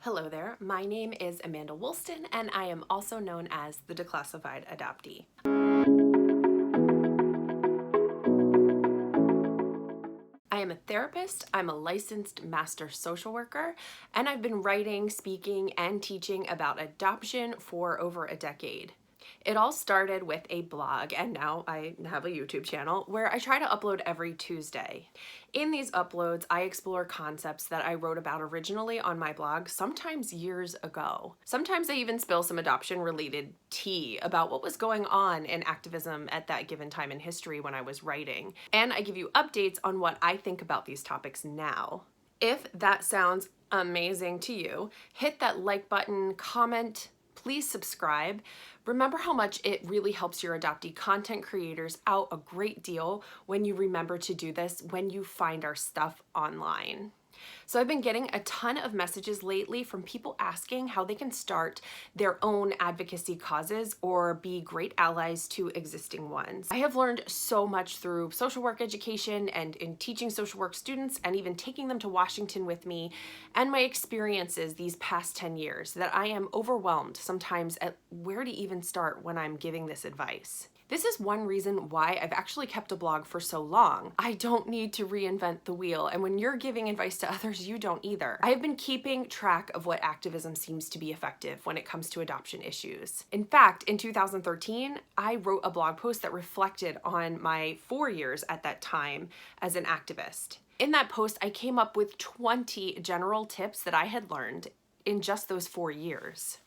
Hello there, my name is Amanda Woolston and I am also known as the Declassified Adoptee. I am a therapist, I'm a licensed master social worker, and I've been writing, speaking, and teaching about adoption for over a decade. It all started with a blog, and now I have a YouTube channel where I try to upload every Tuesday. In these uploads, I explore concepts that I wrote about originally on my blog, sometimes years ago. Sometimes I even spill some adoption-related tea about what was going on in activism at that given time in history when I was writing. And I give you updates on what I think about these topics now. If that sounds amazing to you, hit that like button, comment, please subscribe. Remember how much it really helps your adoptee content creators out a great deal when you remember to do this when you find our stuff online. So I've been getting a ton of messages lately from people asking how they can start their own advocacy causes or be great allies to existing ones. I have learned so much through social work education and in teaching social work students and even taking them to Washington with me and my experiences these past 10 years that I am overwhelmed sometimes at where to even start when I'm giving this advice. This is one reason why I've actually kept a blog for so long. I don't need to reinvent the wheel, and when you're giving advice to others, you don't either. I have been keeping track of what activism seems to be effective when it comes to adoption issues. In fact, in 2013, I wrote a blog post that reflected on my 4 years at that time as an activist. In that post, I came up with 20 general tips that I had learned in just those 4 years.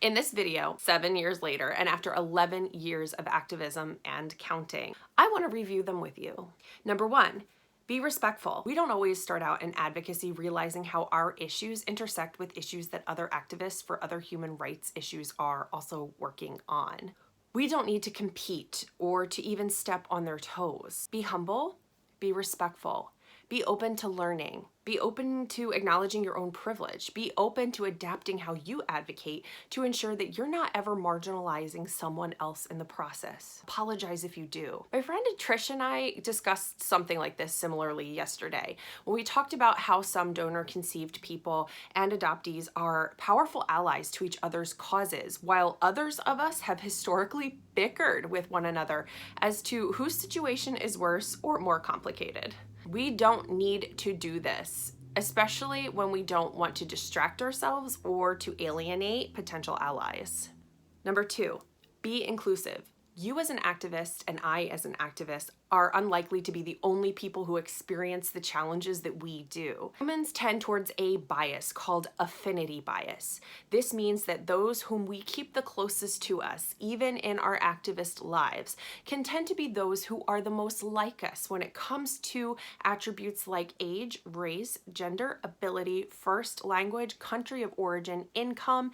In this video, 7 years later, and after 11 years of activism and counting, I want to review them with you. Number 1, be respectful. We don't always start out in advocacy realizing how our issues intersect with issues that other activists for other human rights issues are also working on. We don't need to compete or to even step on their toes. Be humble, be respectful. Be open to learning. Be open to acknowledging your own privilege. Be open to adapting how you advocate to ensure that you're not ever marginalizing someone else in the process. Apologize if you do. My friend Trish and I discussed something like this similarly yesterday when we talked about how some donor-conceived people and adoptees are powerful allies to each other's causes, while others of us have historically bickered with one another as to whose situation is worse or more complicated. We don't need to do this, especially when we don't want to distract ourselves or to alienate potential allies. Number 2, be inclusive. You as an activist and I as an activist are unlikely to be the only people who experience the challenges that we do. Humans tend towards a bias called affinity bias. This means that those whom we keep the closest to us, even in our activist lives, can tend to be those who are the most like us when it comes to attributes like age, race, gender, ability, first language, country of origin, income,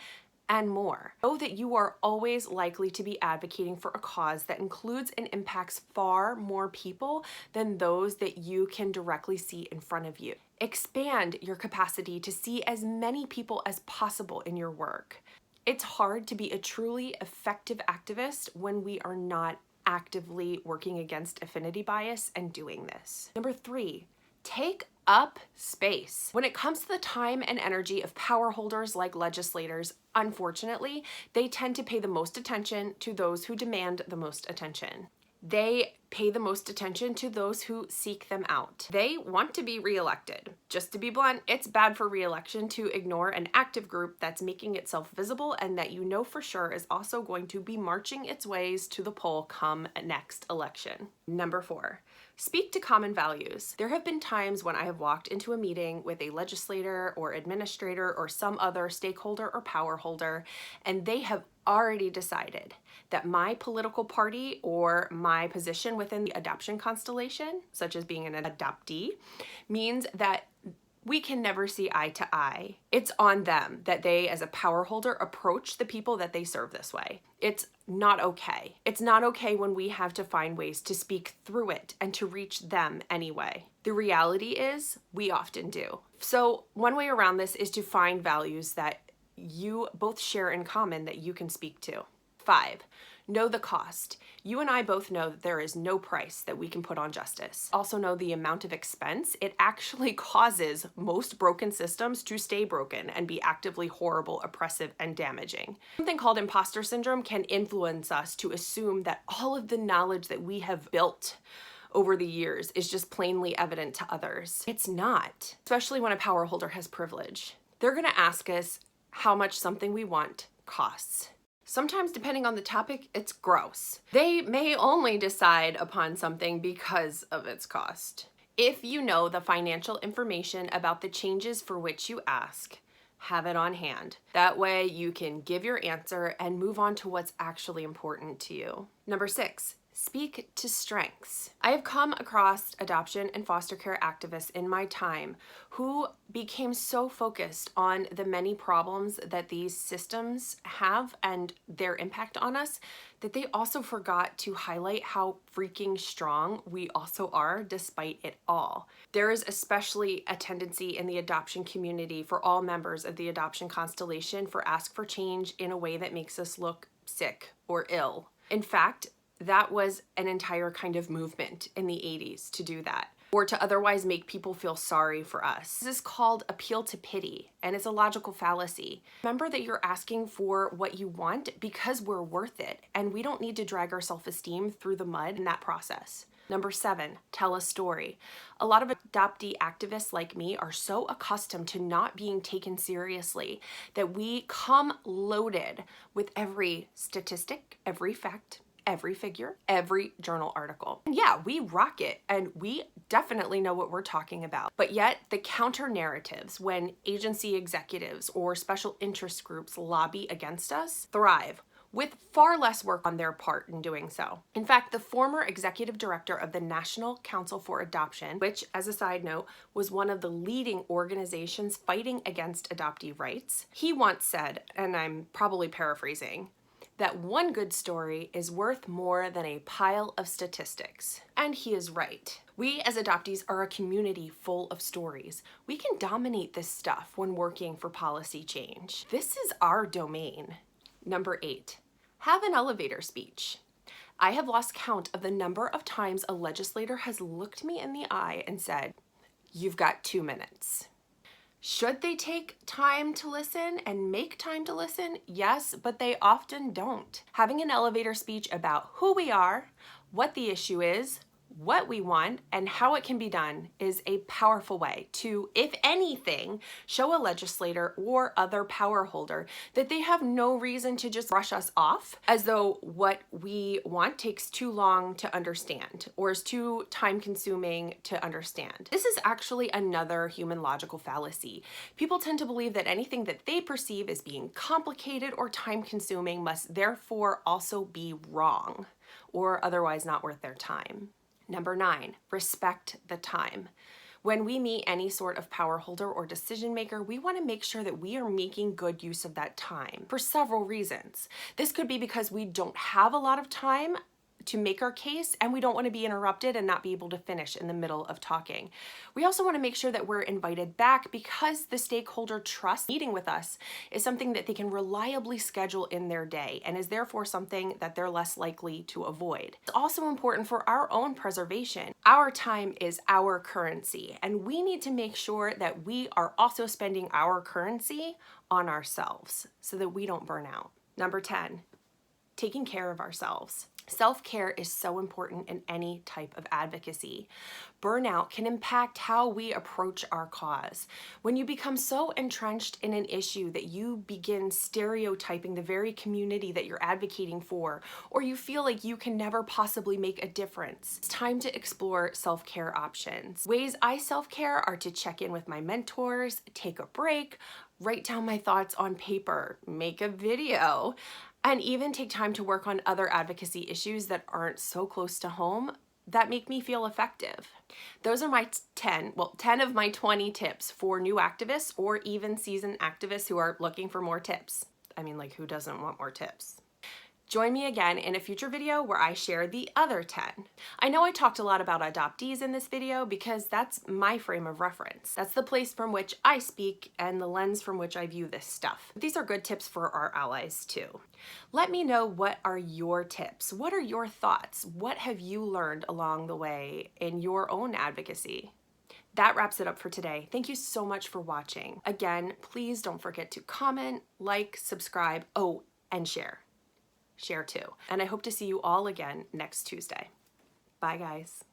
and more. Know that you are always likely to be advocating for a cause that includes and impacts far more people than those that you can directly see in front of you. Expand your capacity to see as many people as possible in your work. It's hard to be a truly effective activist when we are not actively working against affinity bias and doing this. Number 3, take up space. When it comes to the time and energy of power holders like legislators, unfortunately, they tend to pay the most attention to those who demand the most attention. They pay the most attention to those who seek them out. They want to be reelected. Just to be blunt, it's bad for reelection to ignore an active group that's making itself visible and that you know for sure is also going to be marching its ways to the poll come next election. Number 4, speak to common values. There have been times when I have walked into a meeting with a legislator or administrator or some other stakeholder or power holder, and they have already decided that my political party or my position within the adoption constellation, such as being an adoptee, means that we can never see eye to eye. It's on them that they, as a power holder, approach the people that they serve this way. It's not okay. It's not okay when we have to find ways to speak through it and to reach them anyway. The reality is we often do. So one way around this is to find values that you both share in common that you can speak to. 5, know the cost. You and I both know that there is no price that we can put on justice. Also know the amount of expense it actually causes most broken systems to stay broken and be actively horrible, oppressive, and damaging. Something called imposter syndrome can influence us to assume that all of the knowledge that we have built over the years is just plainly evident to others. It's not, especially when a power holder has privilege. They're gonna ask us how much something we want costs. Sometimes, depending on the topic, it's gross. They may only decide upon something because of its cost. If you know the financial information about the changes for which you ask, have it on hand. That way you can give your answer and move on to what's actually important to you. Number 6, speak to strengths. I have come across adoption and foster care activists in my time who became so focused on the many problems that these systems have and their impact on us that they also forgot to highlight how freaking strong we also are despite it all. There is especially a tendency in the adoption community for all members of the adoption constellation for ask for change in a way that makes us look sick or ill. In fact, that was an entire kind of movement in the 80s to do that, or to otherwise make people feel sorry for us. This is called appeal to pity, and it's a logical fallacy. Remember that you're asking for what you want because we're worth it, and we don't need to drag our self-esteem through the mud in that process. Number 7, tell a story. A lot of adoptee activists like me are so accustomed to not being taken seriously that we come loaded with every statistic, every fact, every figure, every journal article. And yeah, we rock it and we definitely know what we're talking about. But yet the counter narratives when agency executives or special interest groups lobby against us thrive with far less work on their part in doing so. In fact, the former executive director of the National Council for Adoption, which, as a side note, was one of the leading organizations fighting against adoptee rights, he once said, and I'm probably paraphrasing, that one good story is worth more than a pile of statistics. And he is right. We as adoptees are a community full of stories. We can dominate this stuff when working for policy change. This is our domain. Number 8, have an elevator speech. I have lost count of the number of times a legislator has looked me in the eye and said, "You've got 2 minutes." Should they take time to listen and make time to listen? Yes, but they often don't. Having an elevator speech about who we are, what the issue is, what we want, and how it can be done is a powerful way to, if anything, show a legislator or other power holder that they have no reason to just brush us off as though what we want takes too long to understand or is too time-consuming to understand. This is actually another human logical fallacy. People tend to believe that anything that they perceive as being complicated or time-consuming must therefore also be wrong or otherwise not worth their time. Number 9, respect the time. When we meet any sort of power holder or decision maker, we want to make sure that we are making good use of that time for several reasons. This could be because we don't have a lot of time to make our case and we don't want to be interrupted and not be able to finish in the middle of talking. We also want to make sure that we're invited back because the stakeholder trust meeting with us is something that they can reliably schedule in their day and is therefore something that they're less likely to avoid. It's also important for our own preservation. Our time is our currency and we need to make sure that we are also spending our currency on ourselves so that we don't burn out. Number 10, taking care of ourselves. Self-care is so important in any type of advocacy. Burnout can impact how we approach our cause. When you become so entrenched in an issue that you begin stereotyping the very community that you're advocating for, or you feel like you can never possibly make a difference, it's time to explore self-care options. Ways I self-care are to check in with my mentors, take a break, write down my thoughts on paper, make a video, and even take time to work on other advocacy issues that aren't so close to home that make me feel effective. Those are my 10 of my 20 tips for new activists or even seasoned activists who are looking for more tips. I mean, like, who doesn't want more tips? Join me again in a future video where I share the other 10. I know I talked a lot about adoptees in this video because that's my frame of reference. That's the place from which I speak and the lens from which I view this stuff. These are good tips for our allies too. Let me know, what are your tips? What are your thoughts? What have you learned along the way in your own advocacy? That wraps it up for today. Thank you so much for watching. Again, please don't forget to comment, like, subscribe, and share. Share too. And I hope to see you all again next Tuesday. Bye, guys.